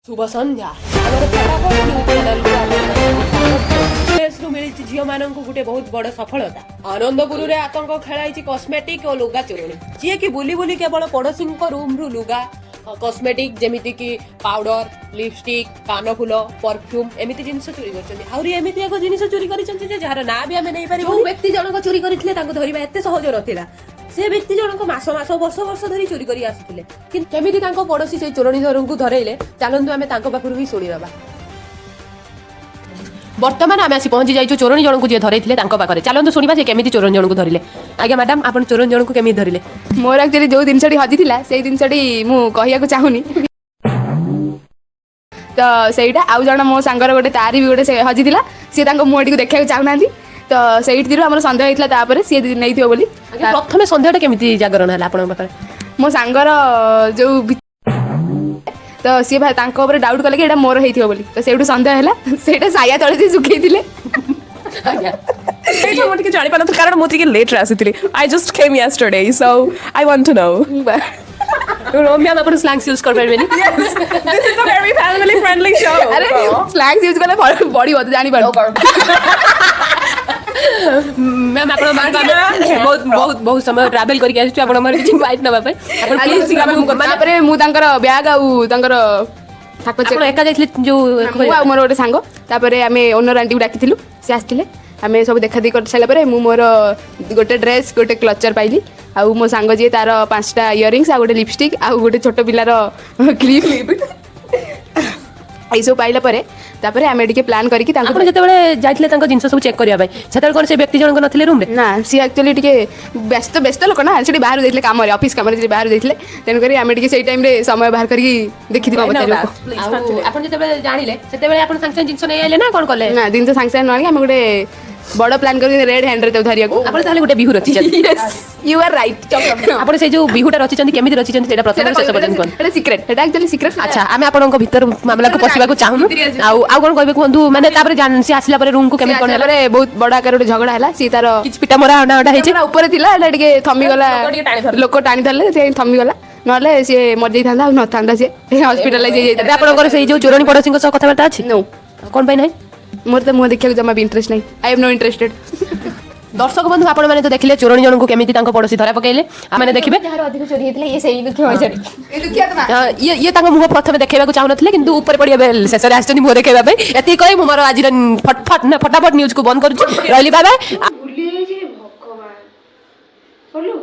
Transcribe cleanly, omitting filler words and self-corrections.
शुभ संध्या आमर फटाफट news channel मिली झील मान गोटे बहुत बड़ सफलता आनंदपुर रे आतंक खेलाई कस्मेटिक और लुगा चोरी जी कि बुली बुली केवल पड़ोशी रूम रु लुगा कस्मेटिक जेमिति कि पाउडर लिपस्टिक कानफुल परफ्यूम एमिति जिनिस चोरी करछन्ती एमिति एक जिनिस चोरी करछन्ती जे जार ना भी आमे नै पारि जो व्यक्ति जनक चोरी करथिले तांको धरिबा एते सहज नथिला से व्यक्ति जनक मास मास वर्ष वर्ष धरी चोरी करी आसुथिले कि केमिति तांको पड़ोशी से चोरणीधरଙ୍କୁ धरैले चलंतु आमे तांको पाखरु ही सुनि रबा वर्तमान आमे आसी पहुंची जाइछु चोरणी जनक जे धरैथिले तांको पाखरे चलंतु सुनिबा से केमिति चोरणी जनक धरिले आज्ञा मैडम आपण चोरणी जनक केमिति धरिले मोर एक्चुअली जो जिनसटी हजिथिला सेई जिनसटी मु कहियाको चाहुनी तो सेइटा आउ जण मो सांगर गोटे तारी भी गोटे से हजिथिला से तांको मोडी को देखिया चाहुनांती तो सेइट दिरु हमर संदेह हेतला तापरे से नै थियो बोली प्रथमे संदेहटा केमिति जागरण हला आपण पाखरे मो सांगर जो तो सी भाई तांको ऊपर डाउट कले कि एटा मोर हेथियो बोली तो सेइटु संदेह हेला सेइटा साया तळे से सुखैथिले I want to जानि पाना तो कारण मोती के लेट आसीथिले I just came yesterday so I want to know रोमिया में अपन स्लैंग्स यूज कर परबेनी Yes this is a very family friendly show अरे स्लैंग्स यूज करले बॉडी होत जानि पारो मैम आपण बहुत बहुत बहुत समय ट्रैवल करके आछी आपण हमर किछि बाइट नबा पे आपण प्लीज तापरे मु तांकर बैग आउ तांकर ठाको चेक आपण एका जाइथिले जो मु आ मोर गोटे सांग तापरे आमे ओनर आंटी को डाकिथिलु से आस्थिले आमे सब देखा देखी कर साला परे मु मोर गोटे ड्रेस गोटे क्लचर पाइली आउ मो सांग जे तार 5टा इयरिंग्स आ गोटे लिपस्टिक आ गोटे छोट पिलार क्लिप आई सब पाइला परे तापरे आमे टिके प्लान करके तांको आपण जते बेले जाइथिले तांको जिंस सब चेक करिया भाई सेतर कोन से व्यक्ति जनक नथिले रूम रे ना सी एक्चुअली टिके व्यस्त लोक ना सेठी बाहर जाइथिले काम रे ऑफिस काम रे बाहर जाइथिले तेन करी आमे टिके सेई टाइम रे समय बाहर करके देखि दिबा बता लोक आपण जते बेले जानिले सेते बेले आपण संग जिंस नै आइले ना कोन करले ना दिन तो संग संग नआनी आमे गोटे बड़ प्लान करके रेड हैंड रे धरिया को आपण ताले गोटे बिहु रची यस यू आर राइट आपण से जो बिहुटा रची चंदी केमिति रची चंदी सेटा प्रथम शेष पर्यंत कोन एटा सीक्रेट एटा एक्चुअली सीक्रेट अच्छा आमे आपनक भीतर मामला को पसिबा को चाहनु आ कोन कहबे कोंदु माने तापर जान से आसिला परे रूम को केमिति कोन रे बहुत बड़ा आकार गोटे झगड़ा हला सी तार किछ पिटा मोरा ओडा हेछि ऊपर थिला एटा टिके थमी गला लोक टाणी धरले से थमी गला नले से मर जाई थांदा न थांदा से हॉस्पिटल जाई जाई आपनकर से जो चोरणी पड़ोसी को कथा बार्ता अछि नो कोन पय नै मोर तो मुह देखिया जमा भी इंटरेस्ट नहीं आई एम नो इंटरेस्टेड दर्शक बंधु आपण माने तो देखिले चोरणी जनक केमिति तांको पड़ोसी धरा पकेले आ माने देखिबे यार अधिक चोरी हेतले ये सही दुखी होय छथि ए दुखिया त ये तांको मुह प्रथमे देखेबा को चाहनथिले किंतु ऊपर पडिया बेल शेषरे आछथि मुह देखेबा पे एति कहि मु मोर आज फटाफट न्यूज को बंद करू रहली बाय बाय भूली जे भगवान बोलू